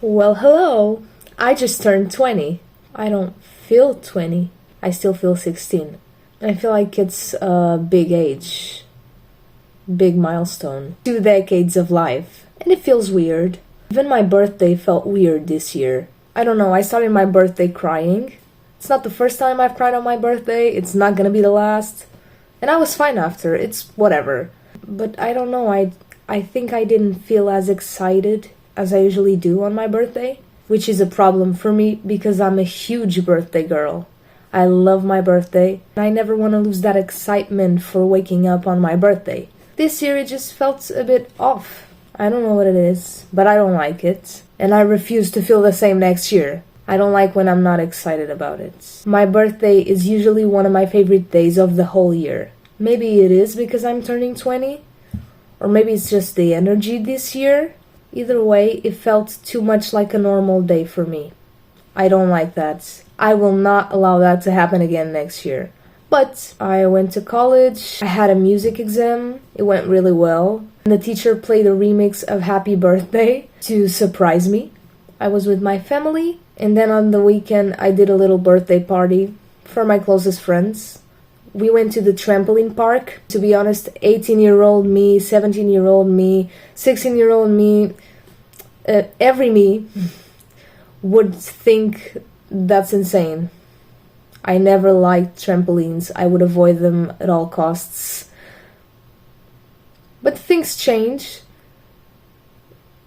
Well, hello. I just turned 20. I don't feel 20. I still feel 16. I feel like it's a big age, big milestone. 2 decades of life. And it feels weird. Even my birthday felt weird this year. I don't know, I started my birthday crying. It's not the first time I've cried on my birthday. It's not gonna be the last. And I was fine after. It's whatever. But I don't know, I think I didn't feel as excited as I usually do on my birthday, which is a problem for me because I'm a huge birthday girl. I love my birthday, and I never want to lose that excitement for waking up on my birthday. This year it just felt a bit off. I don't know what it is, but I don't like it, and I refuse to feel the same next year. I don't like when I'm not excited about it. My birthday is usually one of my favorite days of the whole year. Maybe it is because I'm turning 20, or maybe it's just the energy this year. Either way, it felt too much like a normal day for me. I don't like that. I will not allow that to happen again next year. But I went to college, I had a music exam, it went really well. And the teacher played a remix of Happy Birthday to surprise me. I was with my family, and then on the weekend I did a little birthday party for my closest friends. We went to the trampoline park. To be honest, 18-year-old me, 17-year-old me, 16-year-old me, every me would think that's insane. I never liked trampolines. I would avoid them at all costs. But things change.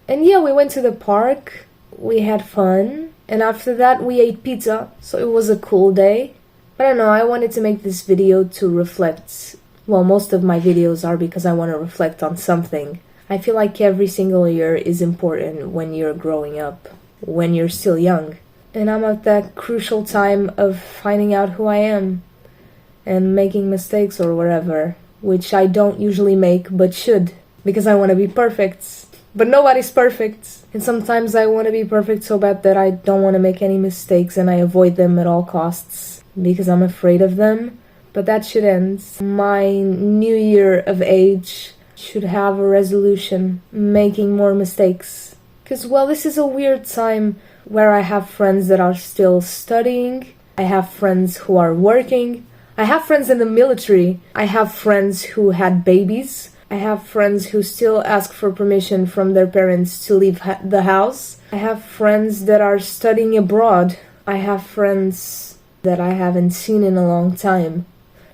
And yeah, we went to the park. We had fun. And after that, we ate pizza. So it was a cool day. But I don't know, I wanted to make this video to reflect. Well, most of my videos are because I want to reflect on something. I feel like every single year is important when you're growing up, when you're still young. And I'm at that crucial time of finding out who I am and making mistakes or whatever, which I don't usually make but should, because I want to be perfect. But nobody's perfect. And sometimes I want to be perfect so bad that I don't want to make any mistakes and I avoid them at all costs because I'm afraid of them. But that should end. My new year of age should have a resolution, making more mistakes. Because, well, this is a weird time where I have friends that are still studying, I have friends who are working, I have friends in the military, I have friends who had babies, I have friends who still ask for permission from their parents to leave the house, I have friends that are studying abroad, I have friends that I haven't seen in a long time.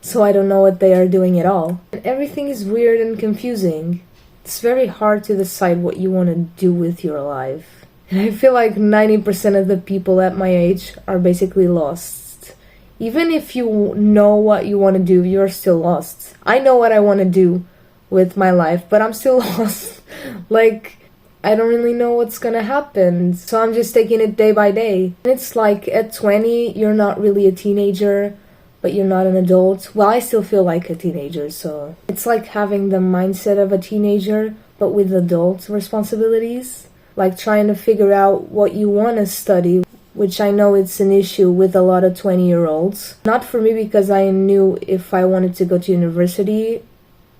So I don't know what they are doing at all. And everything is weird and confusing. It's very hard to decide what you want to do with your life. And I feel like 90% of the people at my age are basically lost. Even if you know what you want to do, you're still lost. I know what I want to do with my life, but I'm still lost. Like, I don't really know what's gonna happen. So I'm just taking it day by day. And it's like at 20, you're not really a teenager, but you're not an adult. Well, I still feel like a teenager, so it's like having the mindset of a teenager, but with adult responsibilities. Like trying to figure out what you want to study, which I know it's an issue with a lot of 20-year-olds. Not for me, because I knew if I wanted to go to university,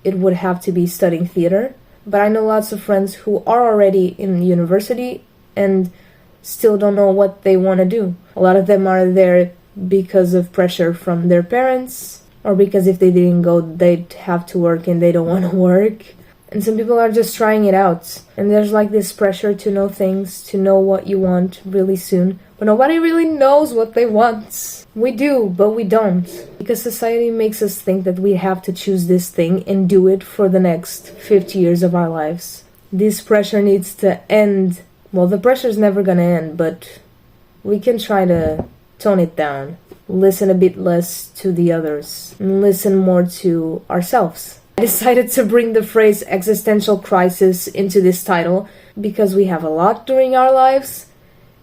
it would have to be studying theater. But I know lots of friends who are already in university and still don't know what they want to do. A lot of them are there because of pressure from their parents, or because if they didn't go, they'd have to work and they don't want to work. And some people are just trying it out. And there's like this pressure to know things, to know what you want really soon. But nobody really knows what they want. We do, but we don't. Because society makes us think that we have to choose this thing and do it for the next 50 years of our lives. This pressure needs to end. Well, the pressure's never gonna end, but we can try to tone it down. Listen a bit less to the others. And listen more to ourselves. I decided to bring the phrase existential crisis into this title because we have a lot during our lives,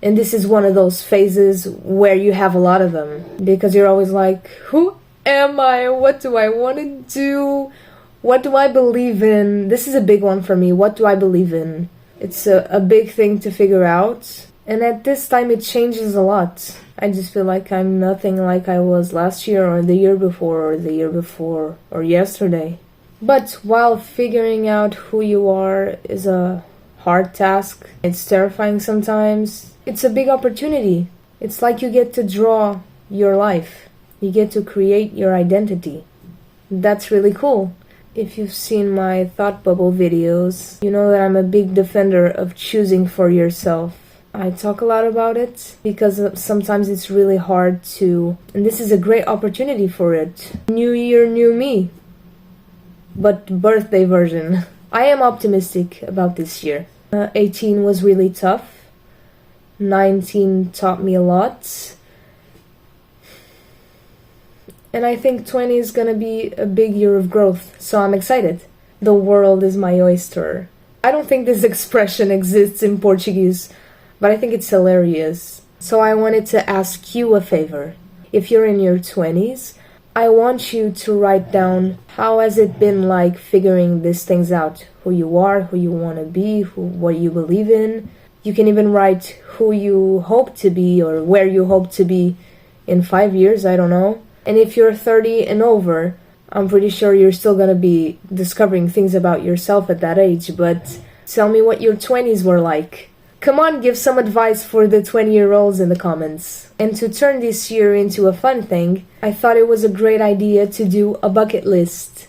and this is one of those phases where you have a lot of them, because you're always like, who am I? What do I want to do? What do I believe in? This is a big one for me. What do I believe in? It's a big thing to figure out, and at this time it changes a lot. I just feel like I'm nothing like I was last year or the year before or the year before or yesterday. But while figuring out who you are is a hard task. It's terrifying sometimes. It's a big opportunity. It's like you get to draw your life. You get to create your identity. That's really cool. If you've seen my thought bubble videos, you know that I'm a big defender of choosing for yourself. I talk a lot about it because sometimes it's really hard to, and this is a great opportunity for it. New year, new me, but birthday version. I am optimistic about this year. 18 was really tough. 19 taught me a lot. And I think 20 is gonna be a big year of growth, so I'm excited. The world is my oyster. I don't think this expression exists in Portuguese, but I think it's hilarious. So I wanted to ask you a favor. If you're in your 20s, I want you to write down how has it been like figuring these things out. Who you are, who you want to be, what you believe in. You can even write who you hope to be or where you hope to be in 5 years, I don't know. And if you're 30 and over, I'm pretty sure you're still gonna be discovering things about yourself at that age, but tell me what your 20s were like. Come on, give some advice for the 20-year-olds in the comments. And to turn this year into a fun thing, I thought it was a great idea to do a bucket list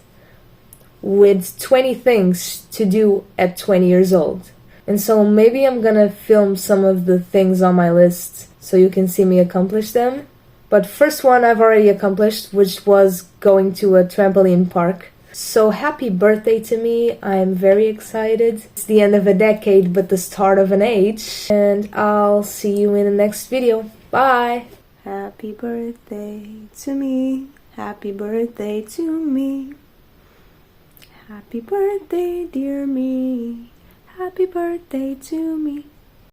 with 20 things to do at 20 years old. And so maybe I'm gonna film some of the things on my list so you can see me accomplish them. But first one I've already accomplished, which was going to a trampoline park. So happy birthday to me. I'm very excited. It's the end of a decade, but the start of an age. And I'll see you in the next video. Bye! Happy birthday to me. Happy birthday to me. Happy birthday, dear me. Happy birthday to me.